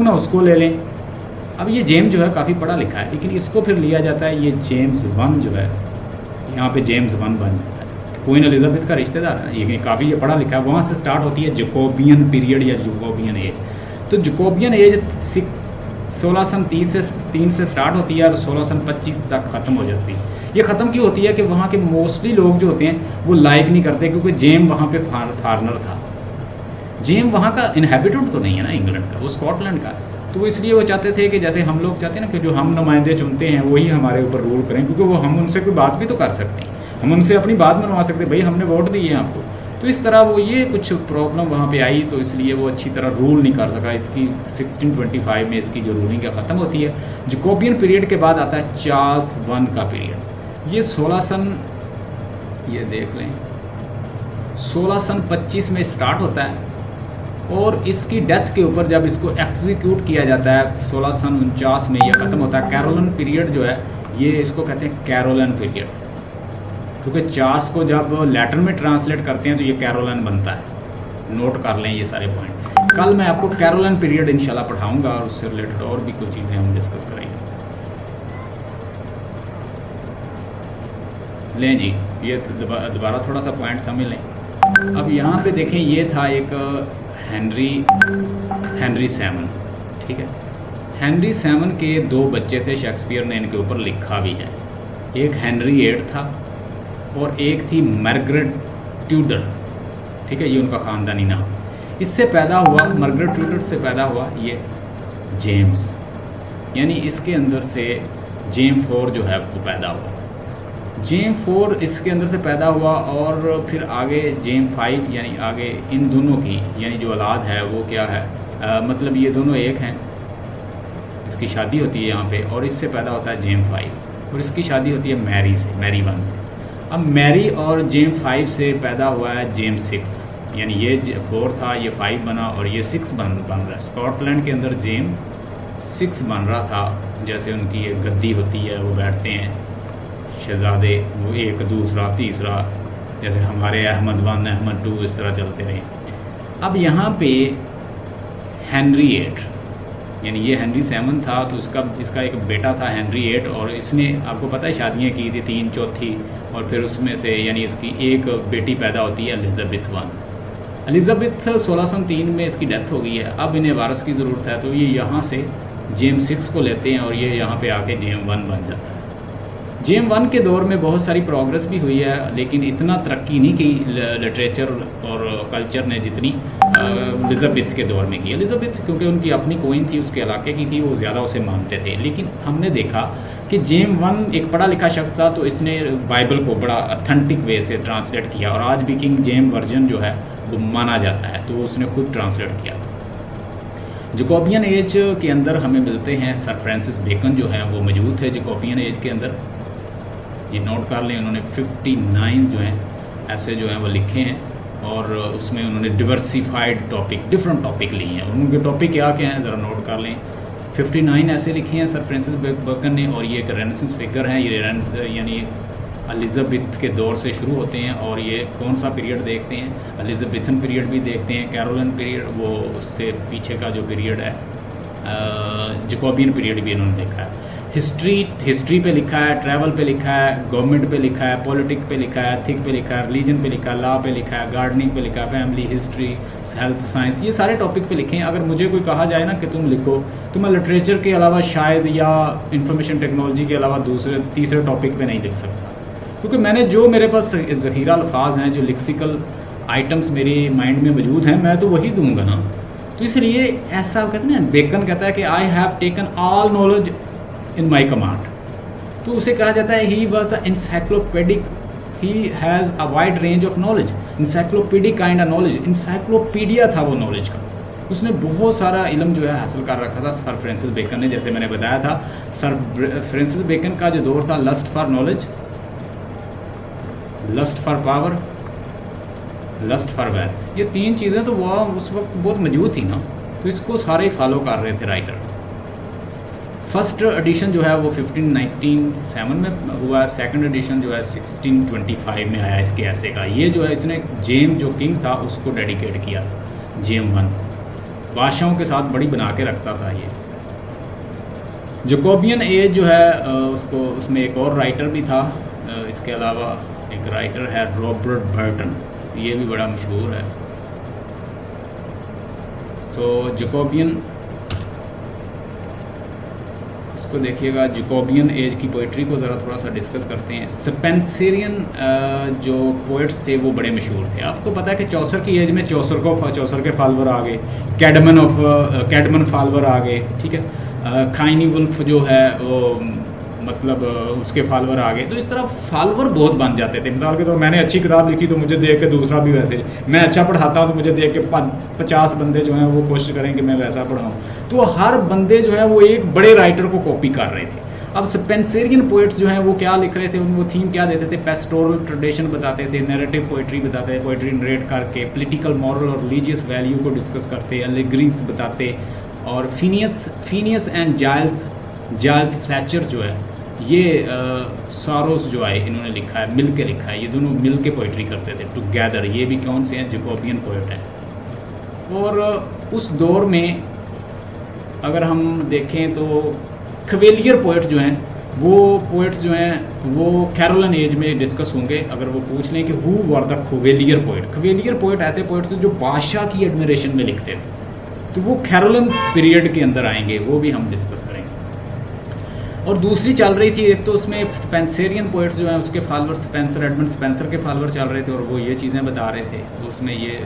ना उसको ले लें। अब ये जेम्स जो है काफ़ी पढ़ा लिखा है, लेकिन इसको फिर लिया जाता है, ये जेम्स वन जो है यहाँ पे जेम्स वन बन जाता है। क्वीन एलिजाबेथ का रिश्तेदार है, ये काफ़ी ये पढ़ा लिखा है। वहाँ से स्टार्ट होती है जकोबियन पीरियड या जकोबियन एज। तो जकोबियन एज 1630 से स्टार्ट होती है और 1625 तक ख़त्म हो जाती है। ये ख़त्म क्यों होती है कि वहाँ के मोस्टली लोग जो होते हैं वो लाइक नहीं करते, क्योंकि जेम वहाँ पे फॉरनर था। जेम वहाँ का इनहेबिटेंट तो नहीं है ना इंग्लैंड का, वो स्कॉटलैंड का है। तो इसलिए वो चाहते थे कि जैसे हम लोग चाहते हैं ना कि जो हम नुमाइंदे चुनते हैं वही हमारे ऊपर रूल करें, क्योंकि वो हम उनसे कोई बात भी तो कर सकते हैं, हम उनसे अपनी बात मनवा सकते हैं, भाई हमने वोट दिए हैं आपको। तो इस तरह वो ये कुछ प्रॉब्लम वहाँ पे आई, तो इसलिए वो अच्छी तरह रूल नहीं कर सका। इसकी 1625 में इसकी जो रूलिंग है ख़त्म होती है। जकोबियन पीरियड के बाद आता है चार्ल्स वन का पीरियड। ये 16 सन, ये देख लें, 16 सन 25 में स्टार्ट होता है और इसकी डेथ के ऊपर जब इसको एग्जीक्यूट किया जाता है 16 सन 49 में ये ख़त्म होता है। कैरोलन पीरियड जो है ये इसको कहते हैं कैरोलन पीरियड, क्योंकि चार्ल्स को जब लैटिन में ट्रांसलेट करते हैं तो ये कैरोलन बनता है। नोट कर लें ये सारे पॉइंट। कल मैं आपको कैरोलन पीरियड इंशाल्लाह पढ़ाऊंगा और उससे रिलेटेड और भी कुछ चीज़ें हम डिस्कस करेंगे। लें जी, ये दोबारा थोड़ा सा पॉइंट समझ लें। अब यहाँ पे देखें, ये था एक हेनरी सेवन, ठीक है। हेनरी सेवन के दो बच्चे थे, शेक्सपियर ने इनके ऊपर लिखा भी है। एक हेनरी एट था और एक थी मार्गरेट ट्यूडर, ठीक है, ये उनका ख़ानदानी नाम। इससे पैदा हुआ, मार्गरेट ट्यूडर से पैदा हुआ ये जेम्स, यानी इसके अंदर से जेम फोर जो है वो पैदा हुआ। जेम फोर इसके अंदर से पैदा हुआ और फिर आगे जेम फाइव, यानी आगे इन दोनों की यानी जो औलाद है वो क्या है, मतलब ये दोनों एक हैं। इसकी शादी होती है यहाँ पे और इससे पैदा होता है जेम फाइव और इसकी शादी होती है मैरी से, मैरी वन से। अब मैरी और जेम फाइव से पैदा हुआ है जेम सिक्स, यानी ये फोर था, ये फाइव बना और ये सिक्स बन रहा है। स्कॉटलैंड के अंदर जेम सिक्स बन रहा था। जैसे उनकी एक गद्दी होती है, वो बैठते हैं शहजादे, वो एक दूसरा तीसरा, जैसे हमारे अहमद वन अहमद टू इस तरह चलते रहे। अब यहाँ पे हेनरी एट, यानी ये हेनरी सेवन था तो इसका एक बेटा था हेनरी एट, और इसने आपको पता है शादियाँ की थी, 3 चौथी, और फिर उसमें से यानी इसकी एक बेटी पैदा होती है एलिजाबेथ वन। एलिजाबेथ 1603 में इसकी डेथ हो गई है। अब इन्हें वारस की ज़रूरत है तो ये यहाँ से जेम सिक्स को लेते हैं और ये यहाँ पे आके जेम वन बन जाता है। जेम वन के दौर में बहुत सारी प्रोग्रेस भी हुई है, लेकिन इतना तरक्की नहीं की लिटरेचर और कल्चर ने जितनी एलिजाबेथ के दौर में की। एलिजाबेथ क्योंकि उनकी अपनी कोइन थी, उसके इलाके की थी, वो ज़्यादा उसे मानते थे। लेकिन हमने देखा कि जेम वन एक पढ़ा लिखा शख्स था, तो इसने बाइबल को बड़ा अथेंटिक वे से ट्रांसलेट किया और आज भी किंग जेम वर्जन जो है वो माना जाता है, तो उसने खुद ट्रांसलेट किया। जकोबियन एज के अंदर हमें मिलते हैं सर फ्रांसिस बेकन जो है वो मौजूद थे जकोबियन एज के अंदर। ये नोट कर लें, उन्होंने 59 जो हैं ऐसे जो हैं वो लिखे हैं और उसमें उन्होंने डिवर्सिफाइड टॉपिक, डिफरेंट टॉपिक लिए हैं। उनके टॉपिक क्या क्या हैं ज़रा नोट कर लें। 59 ऐसे लिखे हैं सर फ्रांसिस बेकन ने, और ये एक रेनेसेंस फिगर हैं। ये यानी एलिजाबेथ के दौर से शुरू होते हैं और ये कौन सा पीरियड देखते हैं, एलिजाबेथन पीरियड भी देखते हैं, कैरोलिन पीरियड, वो उससे पीछे का जो पीरियड है जकोबियन पीरियड भी इन्होंने देखा है। हिस्ट्री पे लिखा है, ट्रैवल पे लिखा है, गवर्नमेंट पे लिखा है, पॉलिटिक्स पे लिखा है, एथिक पे लिखा है, रिलीजन पे लिखा है, लॉ पे लिखा है, गार्डनिंग पे लिखा है, फैमिली, हिस्ट्री, हेल्थ, साइंस, ये सारे टॉपिक पे लिखे हैं। अगर मुझे कोई कहा जाए ना कि तुम लिखो, तो मैं लिटरेचर के अलावा शायद या इंफॉर्मेशन टेक्नोलॉजी के अलावा दूसरे तीसरे टॉपिक पे नहीं लिख सकता, क्योंकि मैंने जो मेरे पास ज़ख़ीरा अल्फाज हैं, जो लेक्सिकल आइटम्स मेरे माइंड में मौजूद हैं, मैं तो वही दूंगा ना। तो इसलिए ऐसा कहते हैं ना, बेकन कहता है कि I have taken all knowledge in my command. तो उसे कहा जाता है he was a encyclopedic, he has a wide range of knowledge, encyclopedic kind of knowledge, encyclopedia था वो नॉलेज का। उसने बहुत सारा इल्म जो है हासिल कर रखा था सर फ्रांसिस बेकन ने। जैसे मैंने बताया था, सर फ्रांसिस बेकन का जो दौर था, lust for knowledge, lust for power, lust for wealth, ये 3 चीज़ें तो वह उस वक्त बहुत मौजूद थी ना, तो इसको सारे फॉलो कर रहे थे राइटर। फर्स्ट एडिशन जो है वो 1597 में हुआ, सेकंड एडिशन जो है 1625 में आया इसके ऐसे का। ये जो है इसने जेम जो किंग था उसको डेडिकेट किया, जेम वन। बादशाहों के साथ बड़ी बना के रखता था ये। जकोबियन एज जो है उसको उसमें एक और राइटर भी था, इसके अलावा एक राइटर है रॉबर्ट बर्टन, ये भी बड़ा मशहूर है। तो जकोबियन, इसको देखिएगा, जकोबियन एज की पोइट्री को ज़रा थोड़ा सा डिस्कस करते हैं। स्पेंसरियन जो पोइट्स थे वो बड़े मशहूर थे। आपको पता है कि चौसर की एज में चौसर के फालवर आ गए, कैडमन फालवर आ गए, ठीक है। खाइनी वुल्फ जो है वो मतलब उसके फालवर आ गए। तो इस तरह फालवर बहुत बन जाते थे। मिसाल के तौर मैंने अच्छी किताब लिखी तो मुझे देख के दूसरा भी वैसे, मैं अच्छा पढ़ाता हूँ तो मुझे देख के 50 बंदे जो हैं वो कोशिश करें कि मैं वैसा पढ़ाऊँ। तो हर बंदे जो है वो एक बड़े राइटर को कॉपी कर रहे थे। अब स्पेंसरियन पोइट्स जो हैं वो क्या लिख रहे थे, वो थीम क्या देते थे, पेस्टोरल ट्रेडिशन बताते थे, नैरेटिव पोइट्री बताते थे, पोइट्री नरेट करके पॉलिटिकल, मॉरल और रिलीजियस वैल्यू को डिस्कस करते, एलिगरीज बताते। और फिनियस एंड जाइल्स फ्लैचर जो है, ये सारोस जो है इन्होंने लिखा है, मिल के लिखा है, ये दोनों मिल के पोइट्री करते थे टुगेदर। ये भी कौन से हैं, जकोबियन पोइट हैं। और उस दौर में अगर हम देखें तो खवेलियर पोइट्स जो हैं, वो पोइट्स जो हैं वो कैरोलन एज में डिस्कस होंगे। अगर वो पूछ लें कि who were the cavalier poet, cavalier poet ऐसे पोइट्स थे जो बादशाह की एडमिरेशन में लिखते थे, तो वो कैरोलन पीरियड के अंदर आएंगे, वो भी हम डिस्कस करेंगे। और दूसरी चल रही थी, एक तो उसमें स्पेंसरियन पोइट्स जो हैं उसके फालोअर स्पेंसर, एडमंड स्पेंसर के फालोअर चल रहे थे और वो ये चीज़ें बता रहे थे। तो उसमें ये